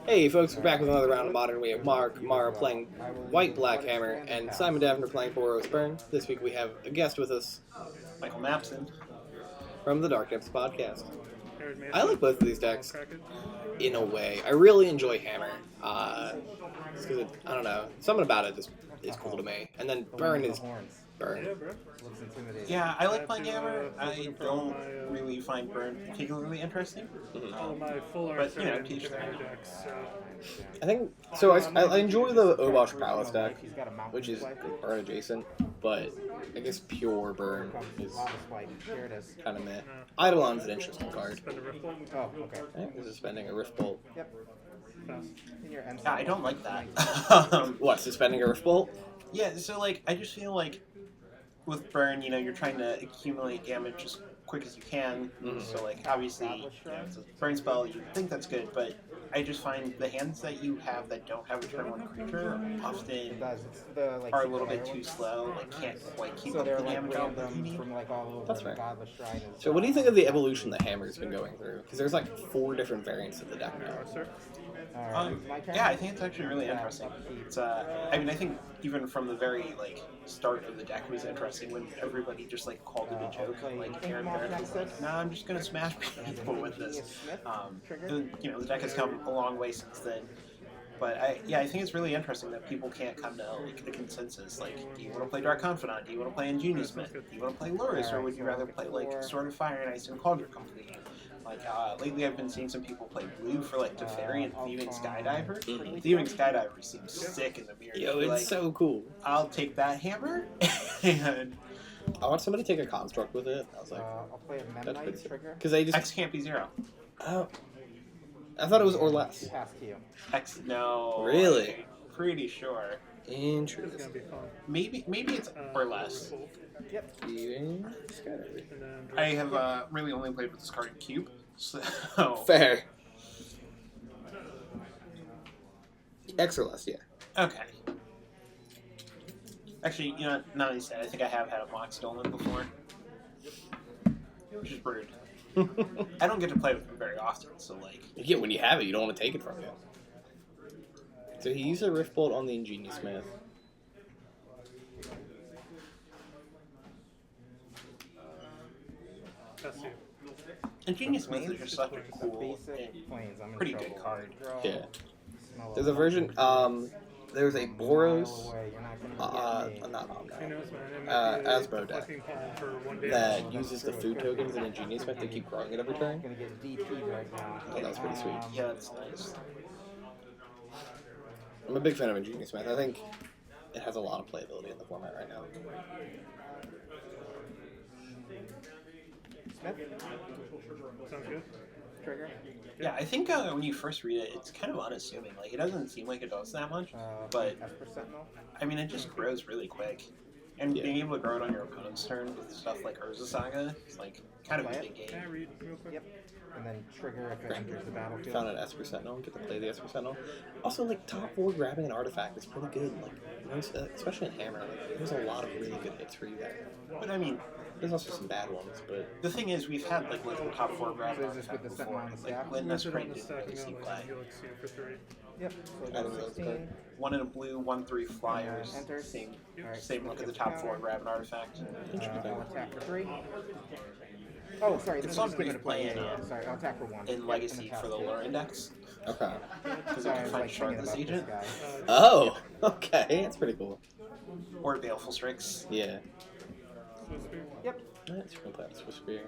Hey folks, we're back with another round of Modern. We have Mark Mara playing White Black Hammer and Simon Davner playing Boros Burn. This week we have a guest with us, Michael Mapson. from the Dark Depths podcast. I like both of these decks in a way. I really enjoy Hammer. Because I don't know, something about it is cool to me. And then Burn is Burn. Yeah, I like playing Hammer. I don't really find Burn particularly interesting. But, you know, teach their own. I think so. I enjoy the Obosh Palace deck, which is Burn adjacent, but I guess pure Burn is kind of meh. Eidolon's an interesting card. Oh, okay. This is suspending a Rift Bolt. Yep. Yeah, I don't like that. What, suspending a Rift Bolt? Yeah, so, like, I just feel like with Burn, you know, you're trying to accumulate damage as quick as you can. So, like, obviously, you know, it's a Burn spell, you think that's good, but I just find the hands that you have that don't have a turn one creature often are a little bit too slow, like can't quite keep up the damage out that you need. That's fair. So what do you think of the evolution that Hammer's been going through? Because there's like 4 different variants of the deck now. Yeah, I think it's actually really interesting. It's I mean, I think even from the very like start of the deck was interesting when everybody just like called it a joke. Like Aaron Barrett was like, "Nah, I'm just gonna smash people with this." And, you know, the deck has come a long way since then. But I think it's really interesting that people can't come to like a consensus. Like, do you want to play Dark Confidant? Do you want to play Ingenious Smith? Do you want to play Luris, or would you rather play like Sword of Fire and Ice and Cauldron Company? Like, lately I've been seeing some people play blue for, like, Teferi and Thieving Skydiver. Thieving Skydiver seems sick in the mirror. Yo, it's like, so cool. I'll take that hammer. And I watched somebody take a construct with it. I was like, I'll play a Mennonite trigger. because they just... X can't be 0. Oh. I thought it was or less. Pass to you. X, no. Really? I'm pretty sure. Interesting. Maybe it's or less. Yep. Thieving Skydiver. I have really only played with this card in Cube, so... Fair. X or less, yeah. Okay. Actually, you know, now that you said it, I think I have had a mock stolen before. Which is rude. I don't get to play with them very often, so like... Yeah, when you have it, you don't want to take it from you. So he used a Rift Bolt on the Ingenious Smith. Ingenious Smith is just such a cool and pretty good card. Yeah. There's a version, there's a Boros, not Asbo deck that uses the food tokens in Ingenious Smith to keep growing it every turn. Oh, that was pretty sweet. Yeah, that's nice. I'm a big fan of Ingenious Smith. I think it has a lot of playability in the format right now. Sounds good. Trigger. Yeah, I think when you first read it, it's kind of unassuming. Like, it doesn't seem like it does that much, but I mean, it just grows really quick. And being able to grow it on your opponent's turn with stuff like Urza Saga is like kind of a big game. Yep. And then trigger if it enters the battlefield. Found an Esper Sentinel, get to play the Esper Sentinel. Also, like, top 4 grabbing an artifact is pretty good. Like, especially in Hammer, like, there's a lot of really good hits for you there. But I mean, there's also some bad ones, but... The thing is, we've had, like, little top 4 grab So is this with the Sentinel on the stack? Like, Lynn Spring didn't really see play. Yep. I think that's good. 1 in a blue, 1/3 flyers. Same look at the top 4 grab an artifact. I'll attack for 3. Oh, sorry. This one's going to play in, sorry, I'll attack for 1. in Legacy for the lure index. Okay. Because it can find Shardless Agent. Oh, okay. That's pretty cool. Or Baleful Strix. Yeah. Yep. That's real bad. Swiss Spear.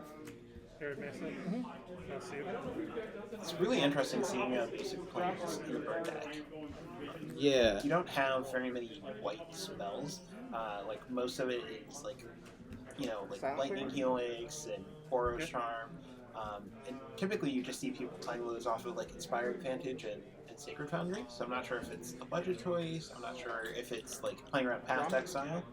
It's really interesting seeing basic planes in the burn deck. Yeah. You don't have very many white spells. Like, most of it is, like, you know, like Lightning Helix and Boros Charm. And typically you just see people playing those off of, like, Inspired Vantage and Sacred Foundry, so I'm not sure if it's a budget choice. I'm not sure if it's like playing around Path Exile.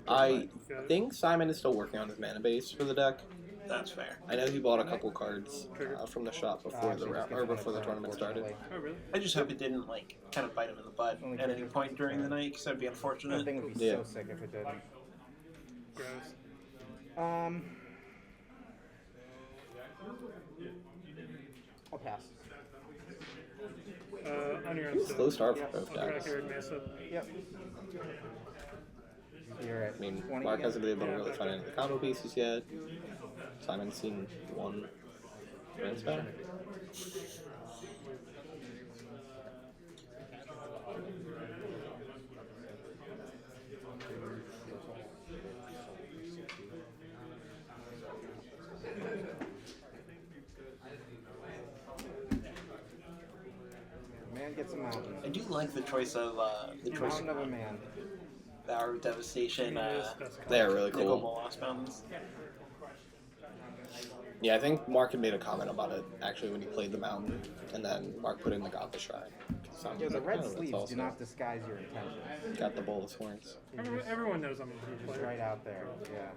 I think Simon is still working on his mana base for the deck. That's fair. I know he bought a couple cards from the shop before the round or before the tournament started. I just hope it didn't like kind of bite him in the butt at any point during the night, because that'd be unfortunate. I think it'd be so sick if it didn't. I'll pass. On your own Slow start for Yep. both decks. Backyard Mesa. Yep. You're at I mean, 20 Mark again? hasn't been able to really find any of the combo pieces yet. Simon's seen one grand spell. Man gets a mountain. I do like the choice of Mountain of a man. Hour of Devastation. They are really Nickel cool. Bolas Mountains. Yeah, I think Mark had made a comment about it actually when he played the mountain, and then Mark put in the Gotha Shrine. Yeah, the red that's sleeves also do not disguise your intentions. got the Bolas horns. Everyone knows I'm a You're blue just player. right out there. Yeah.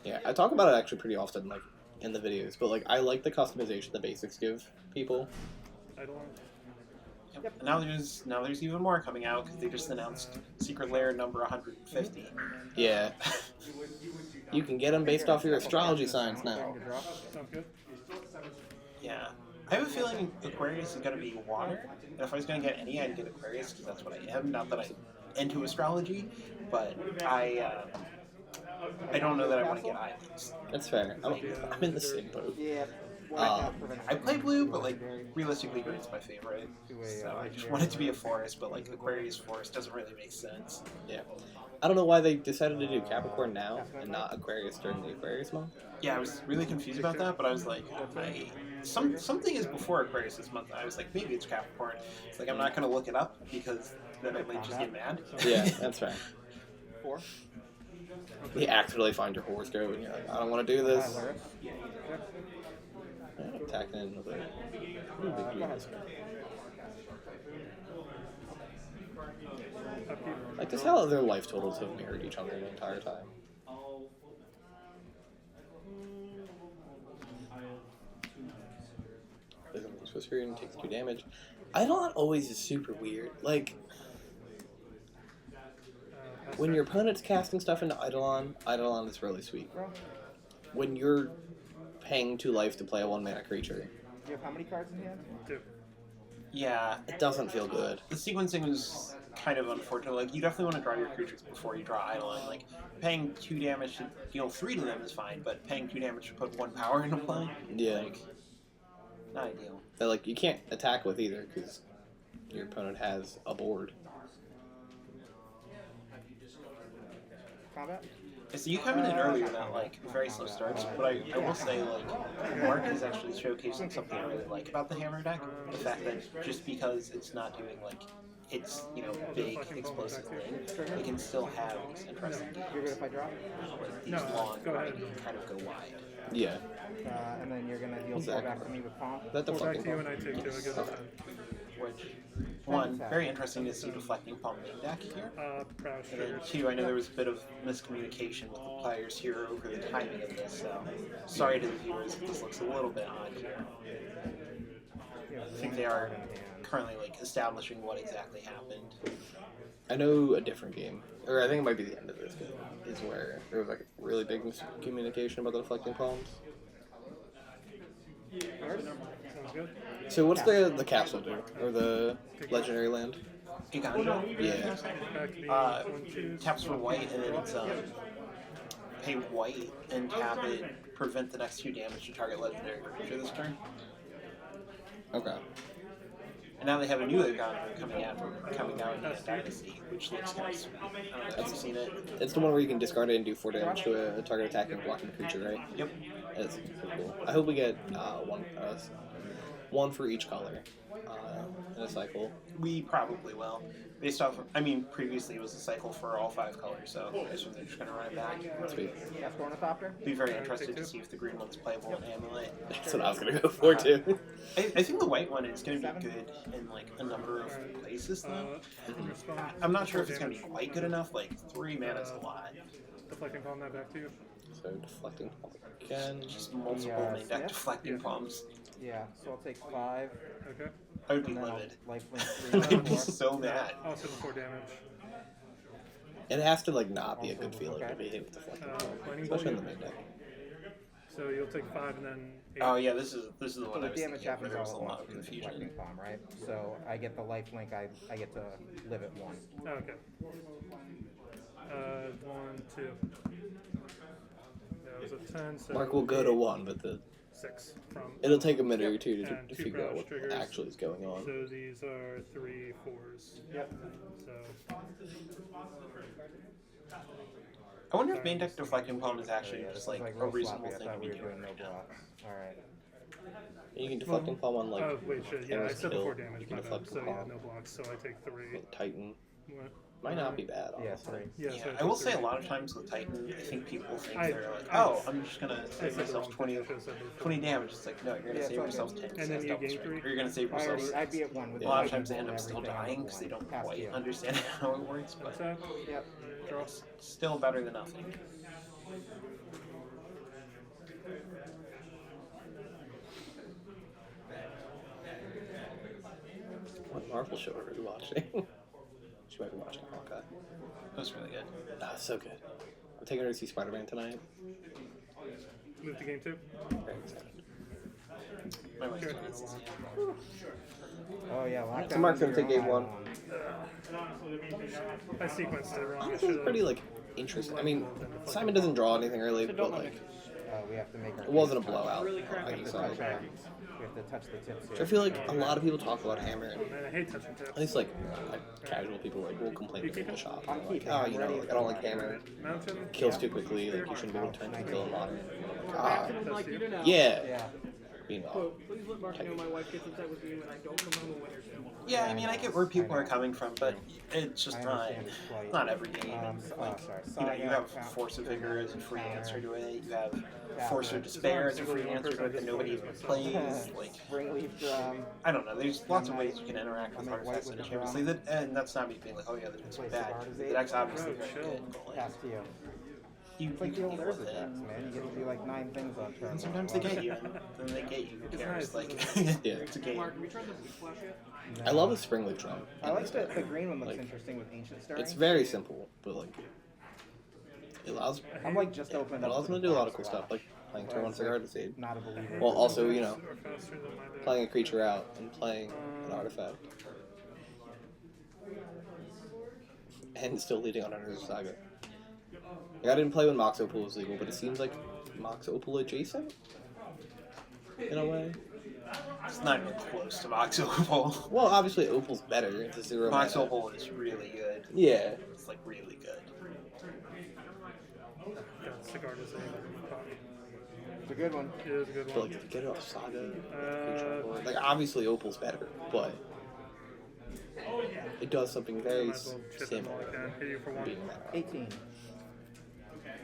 Yeah, I talk about it actually pretty often, like in the videos. But like, I like the customization the basics give people. Eidolon. Yep. And now there's even more coming out because they just announced Secret Lair number 150. Yeah, you can get them based off your astrology signs now. Sounds good. Yeah. I have a feeling Aquarius is going to be water. And if I was going to get any, I'd get Aquarius because that's what I am. Not that I'm into astrology, but I don't know that I want to get islands. That's fair. I'm in the same boat. Yeah. I play blue, but like realistically, green's my favorite. So I just want it to be a forest, but like Aquarius forest doesn't really make sense. Yeah. I don't know why they decided to do Capricorn now and not Aquarius during the Aquarius month. Yeah, I was really confused about that, but I was like, something is before Aquarius this month. I was like, maybe it's Capricorn. It's like I'm not gonna look it up because then I might just get mad. Yeah, that's fair. 4. You accidentally find your horoscope and you're like, I don't want to do this. Yeah, attacking in with a big blue this guy. Like, just how their life totals have mirrored each other the entire time. Swiss Fury takes 2 damage. Eidolon always is super weird. Like, when your opponent's casting stuff into Eidolon, Eidolon is really sweet. When you're paying 2 life to play a 1-mana creature, You have how many cards in hand? 2. Yeah, it doesn't feel good. the sequencing was kind of unfortunate. Like, you definitely want to draw your creatures before you draw Eidolon. Like, paying 2 damage to deal 3 to them is fine, but paying 2 damage to put 1 power into play, Yeah. like, not ideal. But, like, you can't attack with either because your opponent has a board. Combat? So you come in earlier than like very slow starts, but I will say like Mark is actually showcasing something I really like about the Hammer deck. The fact that just because it's not doing like its big explosive thing, it can still have these interesting You're good games. if I drop? Like these No, long go ahead. kind of go wide. Yeah. And then you're gonna deal 4 back to me with Pomp. That the 4 back fucking to you and I take 2. I give it 10. Which one, very interesting to see deflecting palm main deck here. Prowess And then triggers. 2, I know there was a bit of miscommunication with the players here over the timing of this, so sorry to the viewers if this looks a little bit odd here. I think they are currently like establishing what exactly happened. I know a different game, or I think it might be the end of this game, is where there was like a really big miscommunication about the deflecting palms. Sounds good. So what's the capsule do? Or the legendary land? Giganjo? Yeah. Back to me. Uh, 1, 2. Taps for white, and then it's pay white and tap it, prevent the next 2 damage to target legendary creature this turn. Okay. And now they have a new Giganjo coming out in the Dynasty, which looks kind of sweet. I don't know if you've seen it. It's the one where you can discard it and do 4 damage to a target attacking blocking creature, right? Yep. That's pretty cool. I hope we get one for each color in a cycle. We probably will. Based off, previously it was a cycle for all 5 colors, so I assume they're just going to run it back. Sweet. Cast Ornithopter? Be very interested to see if the green one's playable in Amulet. That's what I was gonna go for too. I think the white one is going to be good in like a number of places though. I'm not sure if it's going to be quite good enough. Like 3 mana is a lot. Deflecting palm that back to you. So deflecting palm again. Just multiple main deck Smith? deflecting palms. Yeah, so I'll take 5. Okay. I would be And then I'll livid. lifelink 3 I'd be 4. so mad. Also the 4 damage. It has to like not be a good feeling to be hit with deflecting palm, Lightning especially in the bolt. main deck. So you'll take 5 and then 8. Oh yeah, this is the So one the I was damage thinking of happens where there was a all at lot once of from the confusion. deflecting palm, right? So I get the life link. I get to live at 1. Okay. 1, 2. That was a 10. So Mark will go to 1, but 6 from. it'll take a minute or two to And 2 figure out crouch what triggers. actually is going on. So these are 3 4s. Yep. So I wonder if main deck deflecting palm is actually Yeah, just this is like a real reasonable sloppy. I thing to thought be we were doing doing no right now. blocks. All right. You can deflecting palm on like oh wait, shit. Yeah, I Hammer's said kill. before You damage. can My bad. deflect So yeah, palm. no blocks. So I take 3. With Titan. What? Might not be bad, Yeah, honestly. 3. Yeah, so Yeah, I I take will say a 3. lot of times with Titan, I think people think I- they're like, I oh, just- I'm just gonna I save said the myself wrong 20, thing. I should've said before. 20 damage. It's like, no, you're gonna Yeah, save it's all yourself good. 10 And then you double gain strike. 3? Or you're gonna save I yourself. already, I'd be at 1 with A the lot of life times they link end up and still everything. I'm dying at because they 1. don't Past quite you. understand how it works, but Attack. Yep. Draw. still better than nothing. What Marvel show are we watching? She might be watching Hawkeye. That was really good. Ah, so good. I'm taking her to see Spider-Man tonight. Move to game 2. Very excited. My wife's Sure. doing this. Oh yeah, lockdown. So Mark's gonna is your take game own 1. I sequenced it wrong. I Honestly, should've- pretty like interesting. I mean, Simon doesn't draw anything early, but like We have to make our. it wasn't a case. blowout. We Like have you to said. touch, we have to touch the tips here. So I feel like a lot of people talk about Hammer, and Oh, man, I hate touching tips. at least like casual people like will complain to me in the shop. I'm Like, keeping oh, him you know, ready like I don't like Hammer. Mountain. Kills too quickly. Like you shouldn't be able to turn kill in modern. Ah, That's you. yeah. Yeah. Meanwhile, Please let Mark know my wife gets upset with me when I don't come home on Winter's Day. Yeah, I mean, I get where people are coming from, but it's just I not, understand his plight. not every game. Sorry. You know, you have Saga, Force of Vigor as a free answer to it. You have Yeah, Force of but- Despair as a free answer to it that nobody plays. Like, Springleaf drum. I don't know. There's lots of ways you can interact with I make artifacts white in with Champions the League, and that's not me being like, oh yeah, the deck's Place bad. of The deck's obviously Oh, very chill. good. But, like, Pass to you. you It's like can the old deal with Urza it. decks, man. You get to do like 9 things on turn. And sometimes they get you, and then they get you. Who It's cares? nice. Like, Yeah. it's a game. Mark, have you tried the Bleak Flash yet? I love the Springleaf drum. I like the green one looks Like, interesting with ancient stirring. It's very simple, but like it allows I'm like just open. it allows them to do a lot of cool stuff, like playing turn 1 Cigar to Save. Not a believer. Well, also you know Or faster than my deck. playing a creature out and playing an artifact, and still leading on Under the Saga. Like, I didn't play when Mox Opal was legal, but it seems like Mox Opal adjacent in a way. It's not even close to Mox Opal. Well, obviously Opal's better. It's a 0 Mox mana. Opal is really good. Yeah. It's like really good. Yeah, cigar doesn't even pop. It's a good one. It is a good But one. like, if you get it off Saga, creature on board, like obviously Opal's better, but it does something very Might as well chip in while I similar. can. Hit you for 1. Being that. 18.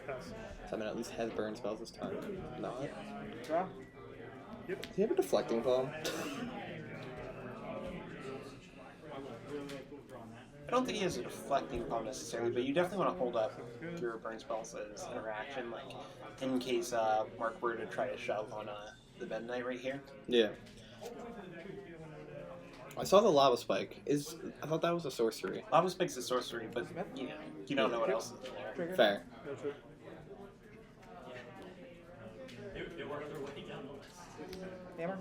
Pass. Simon at least has burn spells this time. Not. Draw. Does he have a deflecting palm? I don't think he has a deflecting palm necessarily, but you definitely want to hold up your burn spells as interaction, like in case Mark were to try to shove on the Bed Knight right here. Yeah. I saw the lava spike. I thought that was a sorcery. Lava Spike's a sorcery, but you know, you don't know what else is in there. Trigger. Fair. No true. Hammer.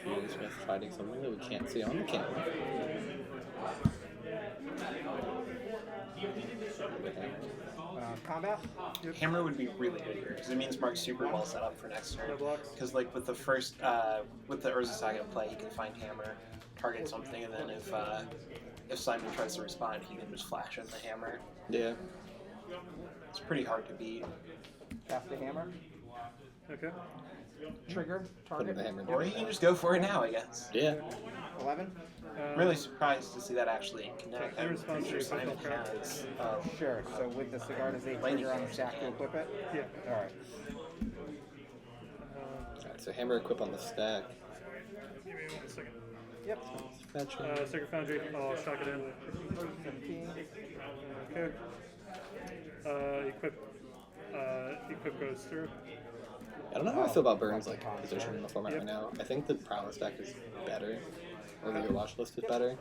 Julie Smith fighting something that we can't see on the camera. Combat. Hammer would be really good here because it means Mark's super well set up for next turn. No blocks. Because like with the first, with the Urza Saga play, he can find Hammer, target something, and then if Simon tries to respond, he can just flash in the Hammer. Yeah. It's pretty hard to beat. Cast the hammer. Okay. Trigger. Put Target. the hammer Or you can just go for it now, I guess. Yeah. 11. I'm really surprised to see that actually connect. I'm pretty sure Simon has. Sure. So with the cigar to Zay Lightning trigger on the Hammer's stack to hand. equip it. Yeah. All right. Alright, so hammer equip on the stack. Give me 1 second. Yep. Fetch him. Sacred Foundry. I'll shock it in. 17. Okay. Equip goes through. I don't know how I feel about Burns like position in the format right now. I think the Prowess deck is better. Or your watch list is better.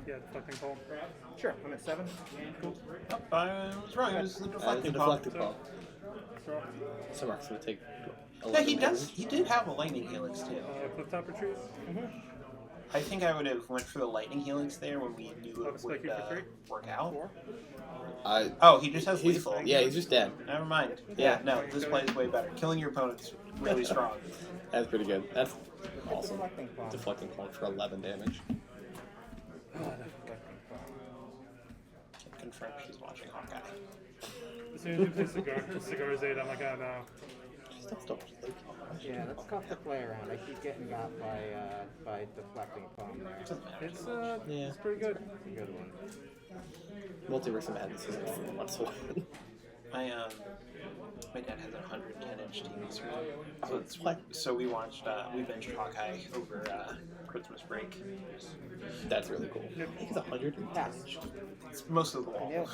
Yeah, deflecting palm. Sure. I'm at 7. Oh, I was wrong. It was the It's a deflecting palm. deflected ball. Draw. So Mark's gonna take. Yeah, 11 he does. damage. He did have a lightning helix too. Flip top retreat. I think I would have went for the lightning helix there when we knew it Spike would you for 3. work out. Oh, he just has he's lethal. Yeah, he's just dead. Never mind. Yeah. No, this play is way better. Killing your opponent's really strong. That's pretty good. That's awesome. Deflecting bomb. Deflecting palm for 11 damage. Can confirm she's watching Hawkeye. As soon as you play Cigar's 8, I'm like, oh no. Stop. Yeah, that's tough to play around. I keep getting got by deflecting palm there. It's It's Yeah. it's pretty good. a good one. Multiverse of Madness isn't fun whatsoever. My dad has a 110-inch TV screen. Oh, it's what? So we watched, we binged Hawkeye over Christmas break. That's really cool. He's 110 inch. It's most of the wall. Yeah.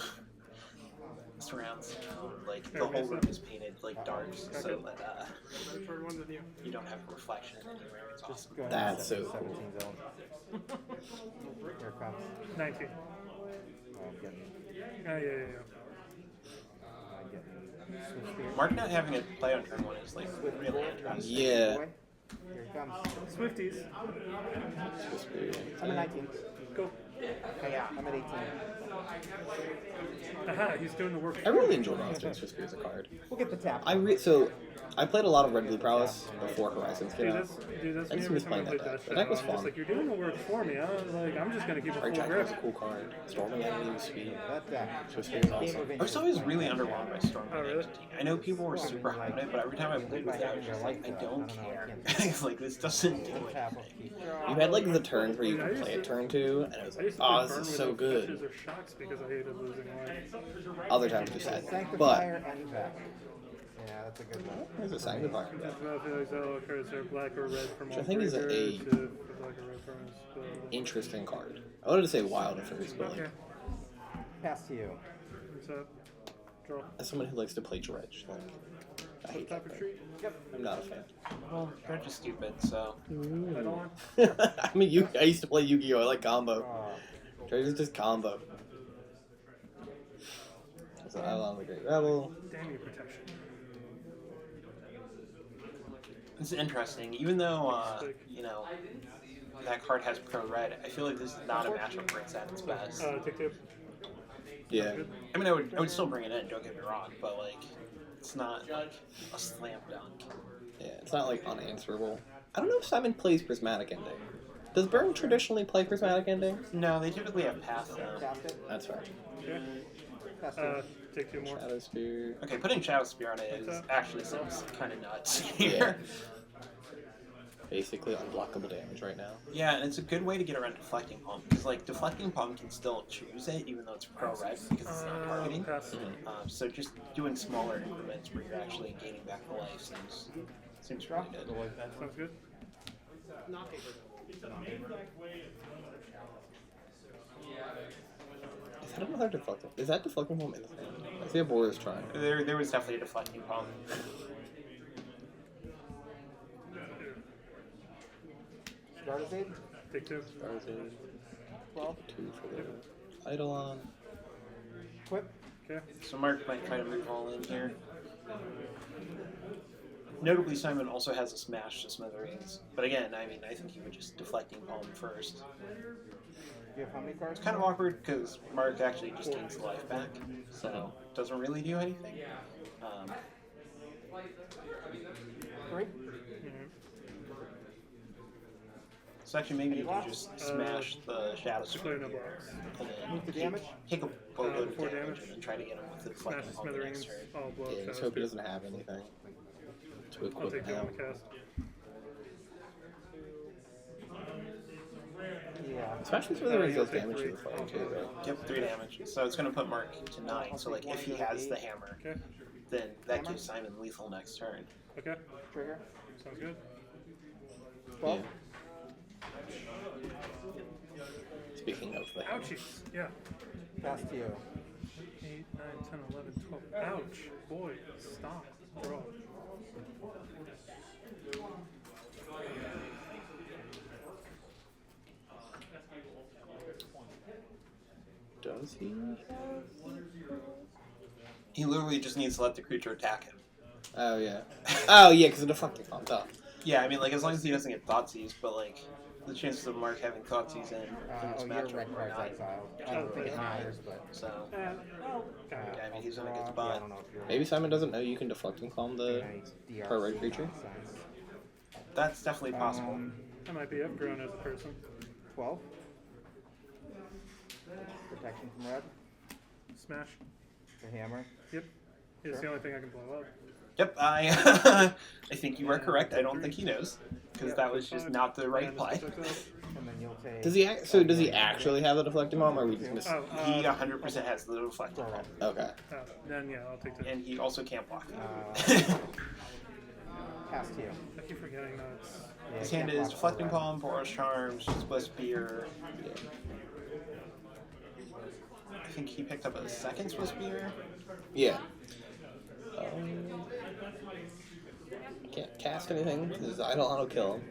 Surrounds, like the whole room is painted like dark, so that you don't have a reflection anywhere. It's awesome. Go ahead. That's so cool. 17 zone. Here it comes. 19. Oh, I'm getting Swift Spear. Mark not having a play on turn 1 is like really interesting. Yeah. Boy. Here it comes. Swifties. I'm at 19. Go. Okay, yeah, I'm at 18. Aha, he's doing the work. I really enjoy Monsters Swift as a card. We'll get the tap. I played a lot of Red Blue Prowess before Horizons came out. That's I me just every miss time I playing play that Dutch deck. The deck was I'm just fun. like, you're doing the work for me. I'm just gonna keep a full Jack grip. was a cool card. Storming Enemy was sweet. That deck. Swift is Game awesome. of I was interest. always really underwhelmed by Storm Oh, really? Entity. I know people were super high on it, but every time I played with it, I was just like, I don't care. It's like, this doesn't do Tap anything. of keep. You had like the turns where you could play it turn 2, and it was I like, used to oh, play this burn is so without good. touches or shocks because I hated losing life. Other times just sad. Sanctifier But and back. Yeah, that's a good one. there's a Sanctifier. Just about feelings that occurs are black or red from Which all I think is a to black or red from interesting card. I wanted to say wild at first, but like, Okay. Pass to you. What's up? Draw. as someone who likes to play Dredge, like, I hate that Top card. retreat. I'm not a fan. Well, they're just stupid, so. I don't want. I mean, I used to play Yu-Gi-Oh! I like combo. Oh, Dredge is just combo. So Avalon the Great Rebel. Damn you, protection. It's interesting, even though, you know, that card has pro red, I feel like this is not a matchup where it's at its best. Take 2. Yeah. I mean, I would still bring it in, don't get me wrong, but like, it's not like a slam dunk. Yeah, it's not like unanswerable. I don't know if Simon plays Prismatic Ending. Does Burn traditionally play Prismatic Ending? No, they typically have path though. tapped it. That's right. Okay. Pass to you. Take 2 more. Shadow Spear. Okay, putting Shadow Spear on it is actually seems kind of nuts here. Basically unblockable damage right now. Yeah, and it's a good way to get around Deflecting Palm, because like Deflecting Palm can still choose it even though it's pro-red because it's not targeting. Pass. So just doing smaller increments where you're actually gaining back the life seems really good. Sounds good. Is that another deflecting? Is that deflecting home in the thing? I see a Boros trying. There was definitely a Deflecting Palm. Stardust aid. Take 2. Tarzan. 12. 2 for the Eidolon. Quip. Okay. So Mark might try to move all in here. Notably, Simon also has a smash to Smithereens. But again, I mean, I think he would just Deflecting Palm first. You have how many cards? It's kind of awkward because Mark actually just gains the life back, so doesn't really do anything. 3. So actually, maybe you can just smash the Shadow Clear Spear no blocks. and Move the then damage. take a boatload of 4 damage damage. and then try to get him with the Smash Deflecting the Palm the next smithereens. turn. I'll blow Yeah, up just Shadow hope he Spear. doesn't have anything to I'll equip take 2 now. on the cast. Yeah. Smash with the does damage to the foe too, right? Yep, 3 damage. So it's going to put Mark to 9. So like if he has the hammer, Okay. then that gives Simon lethal next turn. Okay. Trigger. Sounds good. 12. Speaking of the hammer. Ouchies. Yeah. Pass to you. 8, 9, 10, 11, 12. Ouch. Boy, stop. Draw. Does he? He literally just needs to let the creature attack him. Oh, yeah. Oh, yeah, because of the deflecting palm. Duh. Yeah, I mean, like, as long as he doesn't get Thoughtseize, but, like, the chances of Mark having Thoughtseize in this Your matchup red are card's not exiled. I don't think it matters, but... So, Yeah, I mean, he's in a good I spot. don't know if you're... Maybe Simon doesn't know you can deflecting palm the per red creature. That's definitely possible. I might be upgrown as a person. 12. Protection from red. Smash. The hammer. Yep. It's the only thing I can blow up. Yep, I think you are correct. I don't think he knows, because that was just not the right play. And then you'll take... Does he actually have the deflecting palm, or are we just missing? He 100% has the deflecting palm. Okay. Then yeah, I'll take that. And he also can't block. Pass to you. I keep forgetting that. His hand is deflecting palm, Boros Charms, Split Spear. Yeah. I think he picked up a second Split Spear. Yeah. Can't cast anything because I don't auto kill him.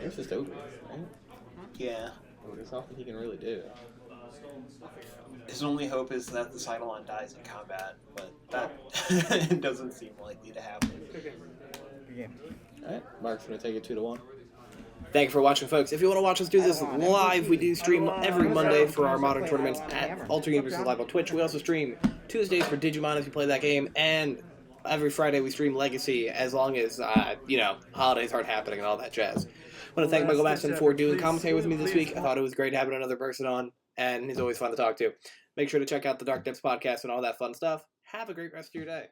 It's just over, right? Yeah. There's nothing he can really do. His only hope is that the Eidolon dies in combat, but that doesn't seem likely to happen. Good game. Alright, Mark's gonna take it 2-1. Thank you for watching, folks. If you want to watch us do this live, we do stream every Monday for our modern tournaments at AlternateUniversesLive on Twitch. We also stream Tuesdays for Digimon if you play that game, and every Friday we stream Legacy as long as, holidays aren't happening and all that jazz. I want to thank Michael Maston for doing commentary with me this week. I thought it was great having another person on, and he's always fun to talk to. Make sure to check out the Dark Depths podcast and all that fun stuff. Have a great rest of your day.